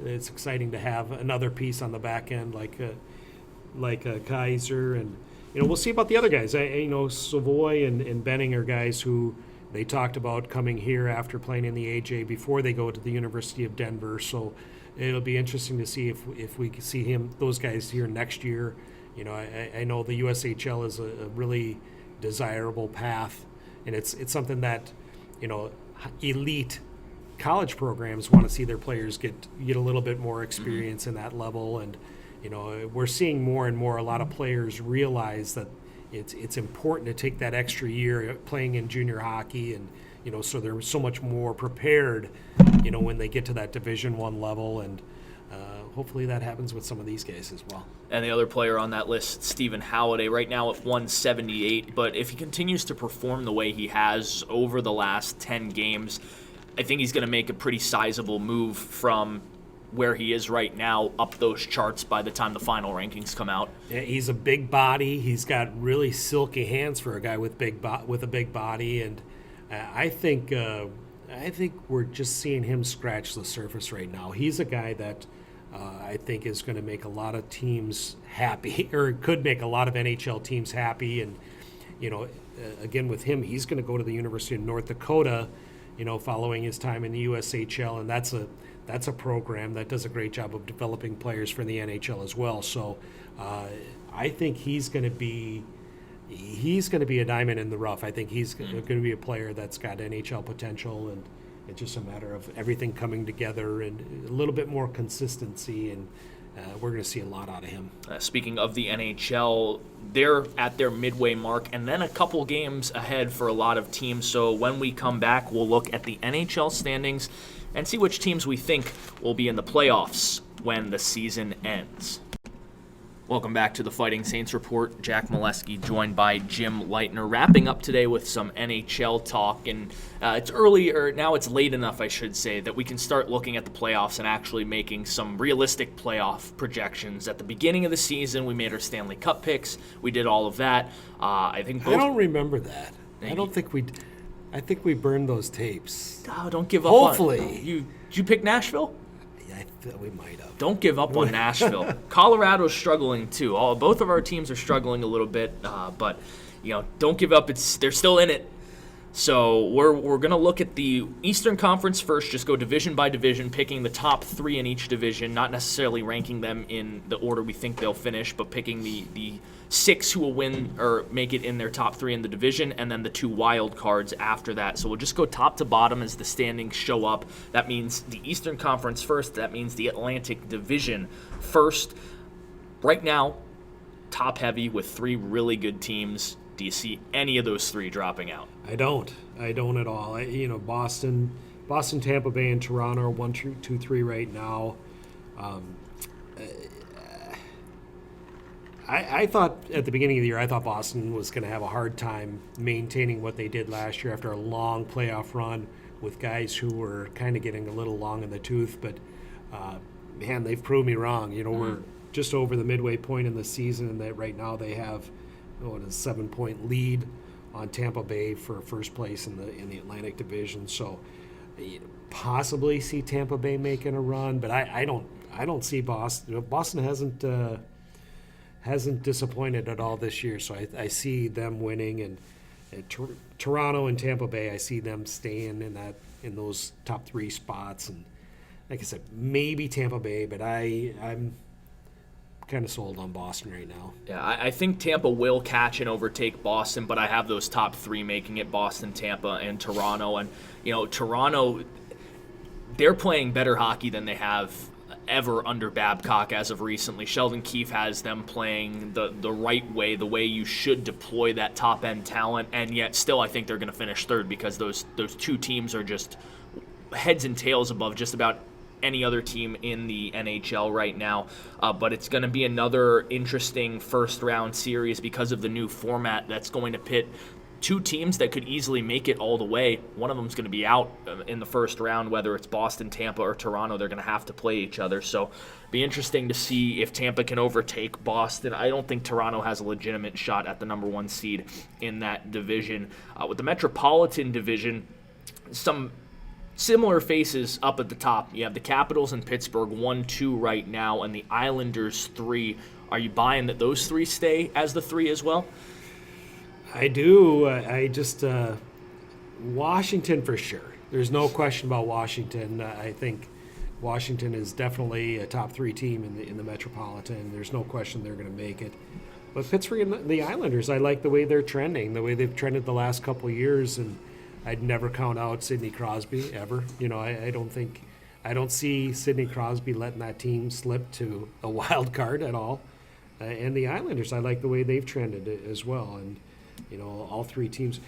it's exciting to have another piece on the back end like Kaiser. And we'll see about the other guys. Savoy and Benning are guys who they talked about coming here after playing in the AJ before they go to the University of Denver. So it'll be interesting to see if we can see those guys here next year. I know the USHL is a really desirable path, and it's something that elite college programs want to see their players get a little bit more experience in that level, and We're seeing more and more a lot of players realize that it's important to take that extra year playing in junior hockey, and so they're so much more prepared when they get to that Division I level, and hopefully that happens with some of these guys as well. And the other player on that list, Stephen Halliday, right now at 178, but if he continues to perform the way he has over the last 10 games, I think he's going to make a pretty sizable move from where he is right now up those charts by the time the final rankings come out. Yeah, he's a big body. He's got really silky hands for a guy with a big body, and I think we're just seeing him scratch the surface right now. He's a guy that I think is going to make a lot of teams happy, or could make a lot of NHL teams happy. And again with him, he's going to go to the University of North Dakota, following his time in the USHL, and that's a program that does a great job of developing players for the NHL as well. So I think he's going to be a diamond in the rough. I think he's going to be a player that's got NHL potential, and it's just a matter of everything coming together and a little bit more consistency, and we're going to see a lot out of him. Speaking of the NHL, they're at their midway mark and then a couple games ahead for a lot of teams. So when we come back, we'll look at the NHL standings and see which teams we think will be in the playoffs when the season ends. Welcome back to the Fighting Saints Report. Jack Milewski joined by Jim Leitner, wrapping up today with some NHL talk. And it's early, or now it's late enough, I should say, that we can start looking at the playoffs and actually making some realistic playoff projections. At the beginning of the season, we made our Stanley Cup picks. We did all of that. I don't remember that. I think we burned those tapes. Oh, don't give up. Hopefully. Did you pick Nashville? I thought we might have. Don't give up on Nashville. Colorado's struggling too. Both of our teams are struggling a little bit, but don't give up. They're still in it. So we're gonna look at the Eastern Conference first. Just go division by division, picking the top 3 in each division. Not necessarily ranking them in the order we think they'll finish, but picking the 6 who will win or make it in their top 3 in the division, and then the 2 wild cards after that. So we'll just go top to bottom as the standings show up. That means the Eastern Conference first. That means the Atlantic Division first. Right now, top heavy with 3 really good teams. Do you see any of those 3 dropping out? I don't at all. Boston, Tampa Bay, and Toronto are 1, 2, 3 right now. I thought at the beginning of the year, I thought Boston was going to have a hard time maintaining what they did last year after a long playoff run with guys who were kind of getting a little long in the tooth. But, man, they've proved me wrong. We're just over the midway point in the season, and that right now they have a 7-point lead on Tampa Bay for first place in the Atlantic Division. So possibly see Tampa Bay making a run, but I don't see Boston. Boston hasn't disappointed at all this year, so I see them winning, and Toronto and Tampa Bay, I see them staying in those top 3 spots, and like I said, maybe Tampa Bay, but I'm kind of sold on Boston right now. Yeah, I think Tampa will catch and overtake Boston, but I have those top 3 making it: Boston, Tampa, and Toronto. And Toronto, they're playing better hockey than they have ever under Babcock as of recently. Sheldon Keefe has them playing the right way, the way you should deploy that top-end talent, and yet still I think they're going to finish third because those 2 teams are just heads and tails above just about any other team in the NHL right now. But it's going to be another interesting first-round series because of the new format that's going to pit 2 teams that could easily make it all the way. One of them is going to be out in the first round, whether it's Boston, Tampa, or Toronto. They're going to have to play each other. So be interesting to see if Tampa can overtake Boston. I don't think Toronto has a legitimate shot at the number 1 seed in that division. With the Metropolitan Division, some similar faces up at the top. You have the Capitals and Pittsburgh 1-2 right now, and the Islanders 3. Are you buying that those 3 stay as the 3 as well? I do. I just Washington for sure. There's no question about Washington. I think Washington is definitely a top 3 team in the Metropolitan. There's no question they're going to make it. But Pittsburgh and the Islanders, I like the way they're trending, the way they've trended the last couple of years, and I'd never count out Sidney Crosby ever. I don't think I don't see Sidney Crosby letting that team slip to a wild card at all. And the Islanders, I like the way they've trended as well. And, all three teams.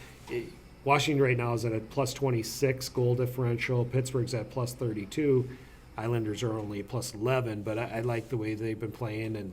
Washington right now is at a plus 26 goal differential. Pittsburgh's at plus 32. Islanders are only plus 11, but I like the way they've been playing. And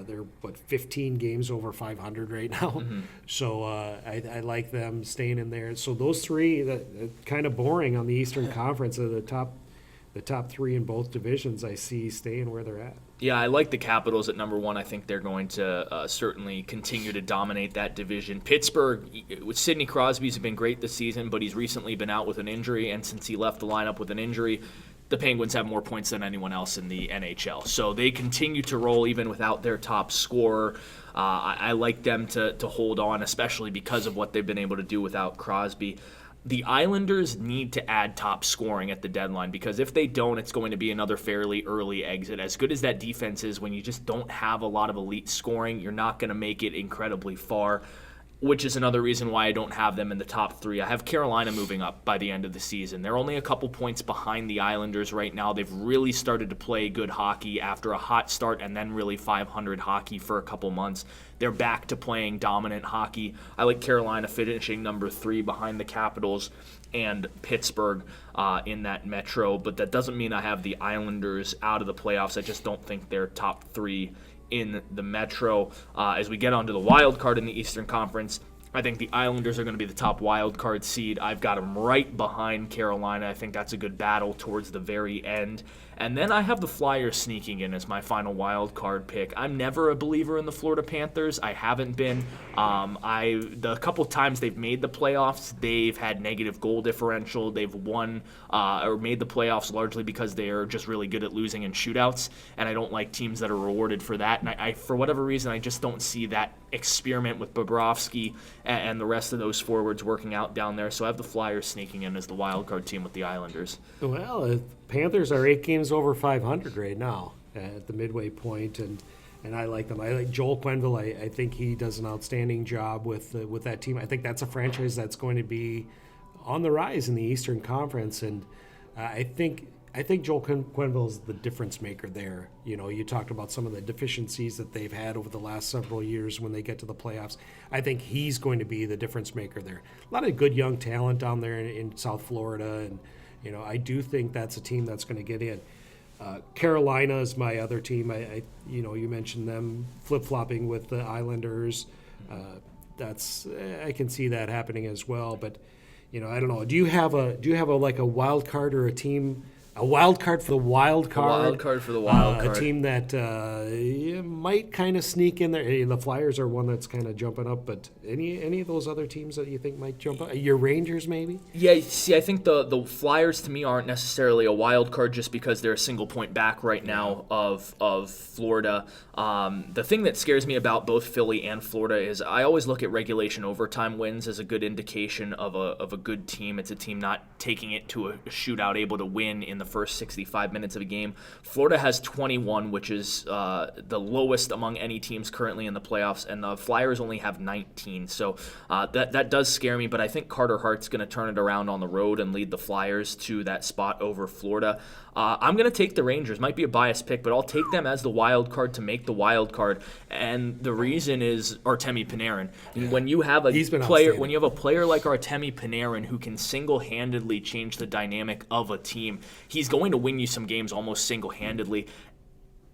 they're, 15 games over 500 right now. Mm-hmm. So I like them staying in there. So those three, kind of boring on the Eastern Conference, are the top three in both divisions I see staying where they're at. Yeah, I like the Capitals at number one. I think they're going to certainly continue to dominate that division. Pittsburgh, with Sidney Crosby's been great this season, but he's recently been out with an injury, and since he left the lineup with an injury, the Penguins have more points than anyone else in the NHL. So they continue to roll even without their top scorer. I like them to hold on, especially because of what they've been able to do without Crosby. The Islanders need to add top scoring at the deadline, because if they don't, it's going to be another fairly early exit. As good as that defense is, when you just don't have a lot of elite scoring, you're not going to make it incredibly far, which is another reason why I don't have them in the top three. I have Carolina moving up by the end of the season. They're only a couple points behind the Islanders right now. They've really started to play good hockey after a hot start and then really 500 hockey for a couple months. They're back to playing dominant hockey. I like Carolina finishing number 3 behind the Capitals and Pittsburgh in that Metro, but that doesn't mean I have the Islanders out of the playoffs. I just don't think they're top 3 in the Metro. As we get onto the wild card in the Eastern Conference, I think the Islanders are going to be the top wild card seed. I've got them right behind Carolina. I think that's a good battle towards the very end. And then I have the Flyers sneaking in as my final wild card pick. I'm never a believer in the Florida Panthers. I haven't been. The couple times they've made the playoffs, they've had negative goal differential. They've won or made the playoffs largely because they are just really good at losing in shootouts. And I don't like teams that are rewarded for that. And I for whatever reason, I just don't see that experiment with Bobrovsky and the rest of those forwards working out down there. So I have the Flyers sneaking in as the wild card team with the Islanders. Well, Panthers are 8 games over 500 right now at the midway point, and I like them. I like Joel Quenneville. I think he does an outstanding job with that team. I think that's a franchise that's going to be on the rise in the Eastern Conference, and I think Joel Quenneville is the difference maker there. You talked about some of the deficiencies that they've had over the last several years when they get to the playoffs. I think he's going to be the difference maker there. A lot of good young talent down there in South Florida, and I do think that's a team that's going to get in. Carolina is my other team. You mentioned them flip-flopping with the Islanders. I can see that happening as well. But I don't know. Do you have a wild card or a team? A wild card for the wild card. A wild card for the wild card. A team that might kind of sneak in there. The Flyers are one that's kind of jumping up, but any of those other teams that you think might jump up? Your Rangers, maybe? Yeah, see, I think the Flyers, to me, aren't necessarily a wild card just because they're a single point back right now of Florida. The thing that scares me about both Philly and Florida is I always look at regulation overtime wins as a good indication of a good team. It's a team not taking it to a shootout, able to win in the first 65 minutes of a game. Florida has 21, which is the lowest among any teams currently in the playoffs, and the Flyers only have 19. So that does scare me, but I think Carter Hart's going to turn it around on the road and lead the Flyers to that spot over Florida. I'm going to take the Rangers. Might be a biased pick, but I'll take them as the wild card to make the wild card. And the reason is Artemi Panarin. Yeah. When you have a player like Artemi Panarin who can single-handedly change the dynamic of a team, he's going to win you some games almost single-handedly.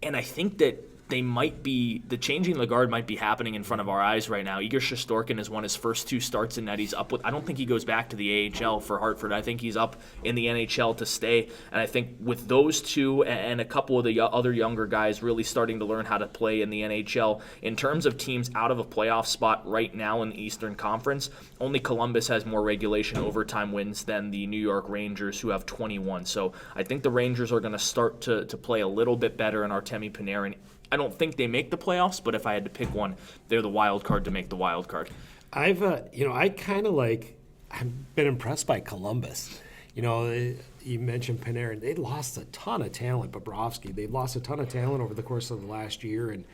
And I think that the changing the guard might be happening in front of our eyes right now. Igor Shesterkin has won his first 2 starts in net. He's up with. I don't think he goes back to the AHL for Hartford. I think he's up in the NHL to stay. And I think with those two and a couple of the other younger guys really starting to learn how to play in the NHL, in terms of teams out of a playoff spot right now in the Eastern Conference, only Columbus has more regulation overtime wins than the New York Rangers, who have 21. So I think the Rangers are going to start to play a little bit better, and Artemi Panarin, I don't think they make the playoffs, but if I had to pick one, they're the wild card to make the wild card. I've been impressed by Columbus. You mentioned Panarin. They lost a ton of talent, Bobrovsky. They've lost a ton of talent over the course of the last year, and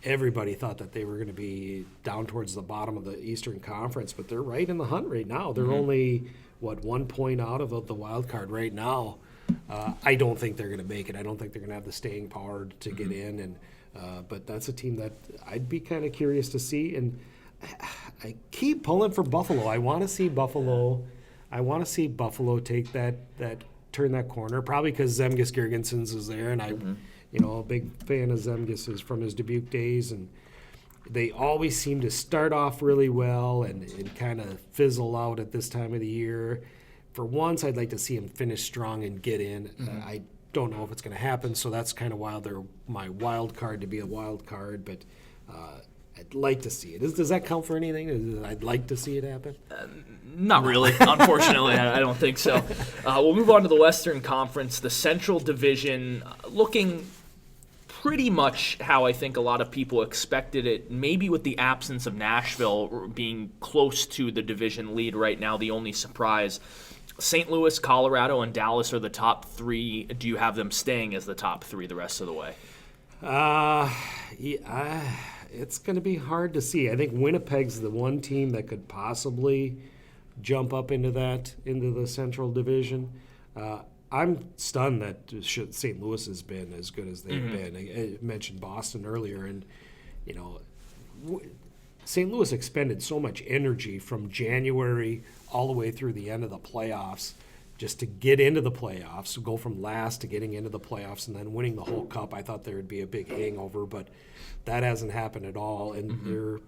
everybody thought that they were going to be down towards the bottom of the Eastern Conference, but they're right in the hunt right now. They're only, 1 point out of the wild card right now. I don't think they're going to make it. I don't think they're going to have the staying power to get in. And but that's a team that I'd be kind of curious to see. And I keep pulling for Buffalo. I want to see Buffalo. I want to see Buffalo take that turn that corner. Probably because Zemgus Girgensons is there, and a big fan of Zemgus is from his Dubuque days, and they always seem to start off really well and kind of fizzle out at this time of the year. For once, I'd like to see them finish strong and get in. I don't know if it's going to happen, so that's kind of why they're my wild card to be a wild card, but I'd like to see it. Does that count for anything? I'd like to see it happen? Not really. Unfortunately, I don't think so. We'll move on to the Western Conference. The Central Division looking pretty much how I think a lot of people expected it, maybe with the absence of Nashville being close to the division lead right now, the only surprise. St. Louis, Colorado, and Dallas are the top three. Do you have them staying as the top three the rest of the way? It's going to be hard to see. I think Winnipeg's the one team that could possibly jump up into the Central Division. I'm stunned that St. Louis has been as good as they've been. I mentioned Boston earlier, and St. Louis expended so much energy from January all the way through the end of the playoffs just to get into the playoffs, go from last to getting into the playoffs and then winning the whole cup. I thought there would be a big hangover, but that hasn't happened at all, and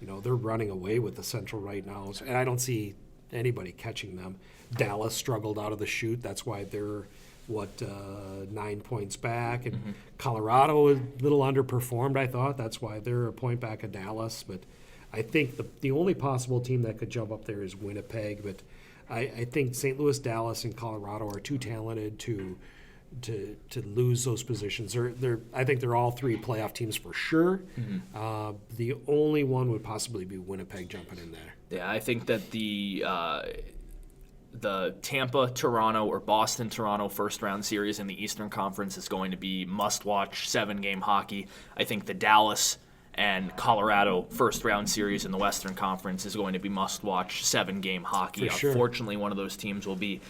they're running away with the Central right now, and I don't see anybody catching them. Dallas struggled out of the chute. That's why they're 9 points back, and Colorado a little underperformed, I thought. That's why they're a point back of Dallas. But I think the only possible team that could jump up there is Winnipeg. But I think St. Louis, Dallas, and Colorado are too talented to lose those positions. I think they're all three playoff teams for sure. The only one would possibly be Winnipeg jumping in there. Yeah, I think that the Tampa, Toronto, or Boston, Toronto first-round series in the Eastern Conference is going to be must-watch 7-game hockey. I think the Dallas and Colorado first-round series in the Western Conference is going to be must-watch 7-game hockey. For sure. Unfortunately, one of those teams will be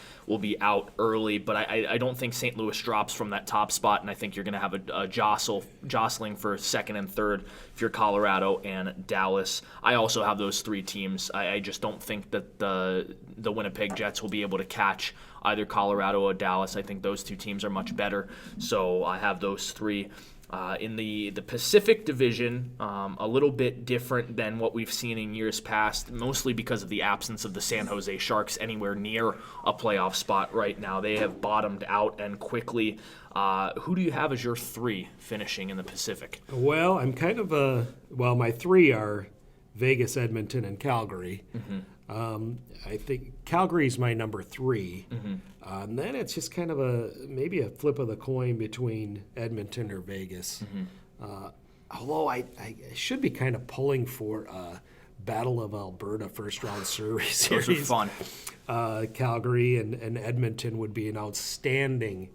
out early, but I don't think St. Louis drops from that top spot, and I think you're going to have a jostling for second and third if you're Colorado and Dallas. I also have those three teams. I just don't think that the Winnipeg Jets will be able to catch either Colorado or Dallas. I think those two teams are much better, so I have those three. In the Pacific Division, a little bit different than what we've seen in years past, mostly because of the absence of the San Jose Sharks anywhere near a playoff spot right now. They have bottomed out and quickly. Who do you have as your three finishing in the Pacific? Well, I'm kind of my three are Vegas, Edmonton, and Calgary. I think Calgary's my number three. And then it's just kind of maybe a flip of the coin between Edmonton or Vegas. Although I should be kind of pulling for Battle of Alberta first-round series. Those are fun. Calgary and Edmonton would be an outstanding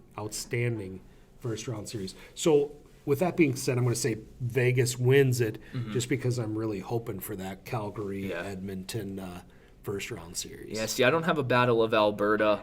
first-round series. So with that being said, I'm going to say Vegas wins it just because I'm really hoping for that Calgary-Edmonton first-round series. Yeah, see, I don't have a Battle of Alberta.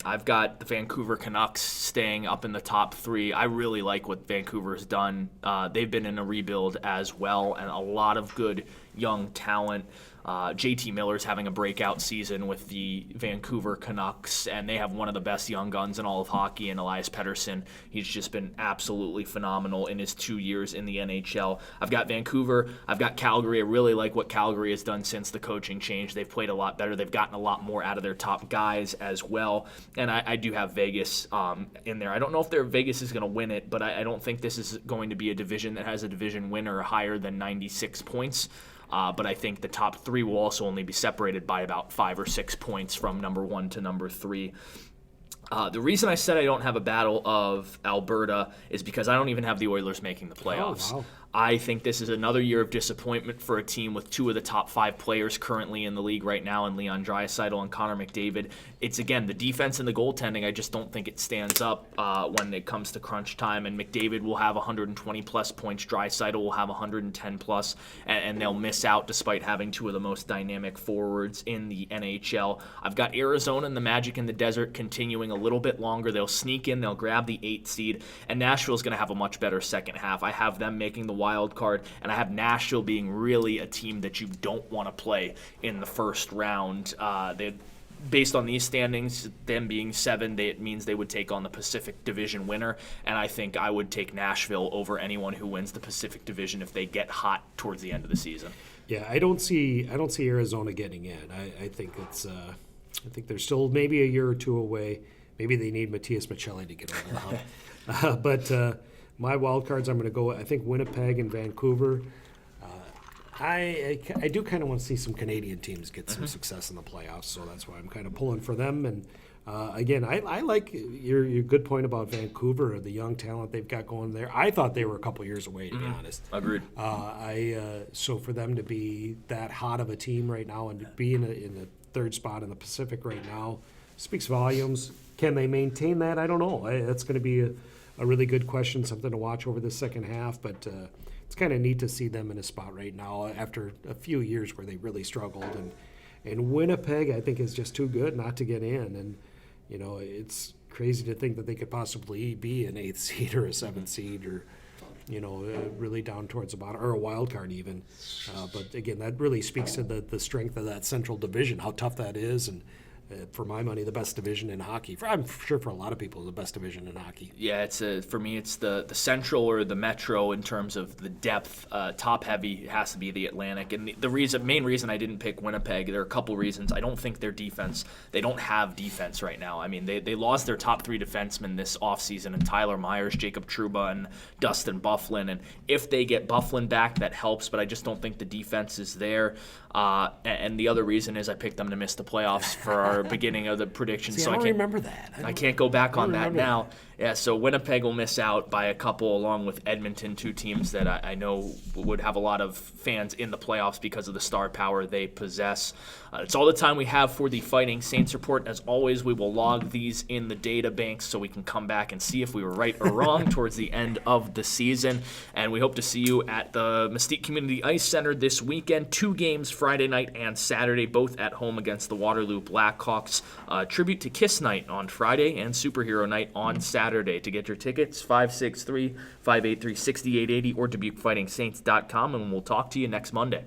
I've got the Vancouver Canucks staying up in the top three. I really like what Vancouver's done. They've been in a rebuild as well, and a lot of good young talent. JT Miller's having a breakout season with the Vancouver Canucks, and they have one of the best young guns in all of hockey, and Elias Pettersson. He's just been absolutely phenomenal in his 2 years in the NHL. I've got Vancouver. I've got Calgary. I really like what Calgary has done since the coaching change. They've played a lot better. They've gotten a lot more out of their top guys as well, and I do have Vegas in there. I don't know if Vegas is going to win it, but I don't think this is going to be a division that has a division winner higher than 96 points. But I think the top three will also only be separated by about 5 or 6 points from number 1 to number 3. The reason I said I don't have a Battle of Alberta is because I don't even have the Oilers making the playoffs. Oh, I think this is another year of disappointment for a team with two of the top 5 players currently in the league right now in Leon Draisaitl and Connor McDavid. It's, again, the defense and the goaltending. I just don't think it stands up when it comes to crunch time. And McDavid will have 120-plus points. Draisaitl will have 110-plus. And they'll miss out despite having two of the most dynamic forwards in the NHL. I've got Arizona and the Magic in the Desert continuing a little bit longer. They'll sneak in. They'll grab the 8th seed. And Nashville's going to have a much better second half. I have them making the wild card, and I have Nashville being really a team that you don't want to play in the first round. Based on these standings, them being 7, it means they would take on the Pacific Division winner, and I think I would take Nashville over anyone who wins the Pacific Division if they get hot towards the end of the season. Yeah, I don't see Arizona getting in. I think it's I think they're still maybe a year or two away. Maybe they need Matthias Michelli to get over the hump. But my wild cards, I'm going to go, I think, Winnipeg and Vancouver. I do kind of want to see some Canadian teams get some success in the playoffs, so that's why I'm kind of pulling for them. And again, I like your good point about Vancouver, the young talent they've got going there. I thought they were a couple years away, to be honest. Agreed. So for them to be that hot of a team right now and to be in the 3rd spot in the Pacific right now speaks volumes. Can they maintain that? I don't know. That's going to be a really good question, something to watch over the second half, but it's kind of neat to see them in a spot right now after a few years where they really struggled. And Winnipeg, I think, is just too good not to get in. And, you know, it's crazy to think that they could possibly be an 8th seed or a 7th seed or, you know, really down towards the bottom, or a wild card even. But, again, that really speaks to the strength of that Central Division, how tough that is, and for my money, the best division in hockey. I'm sure for a lot of people, the best division in hockey. Yeah, for me, it's the Central or the Metro in terms of the depth. Top heavy has to be the Atlantic, and the main reason I didn't pick Winnipeg, there are a couple reasons. I don't think their defense. They don't have defense right now. I mean, they lost their top 3 defensemen this offseason, and Tyler Myers, Jacob Trouba, and Dustin Byfuglien. And if they get Byfuglien back, that helps. But I just don't think the defense is there. And the other reason is I picked them to miss the playoffs for our beginning of the predictions. So I can't remember that. I can't go back on that now. Yeah, so Winnipeg will miss out by a couple, along with Edmonton, 2 teams that I know would have a lot of fans in the playoffs because of the star power they possess. It's all the time we have for the Fighting Saints report. As always, we will log these in the data banks so we can come back and see if we were right or wrong towards the end of the season. And we hope to see you at the Mesquite Community Ice Center this weekend. 2 games, Friday night and Saturday, both at home against the Waterloo Blackhawks. Tribute to Kiss Night on Friday and Superhero Night on Saturday. To get your tickets, 563-583-6880 or DubuqueFightingSaints.com, and we'll talk to you next Monday.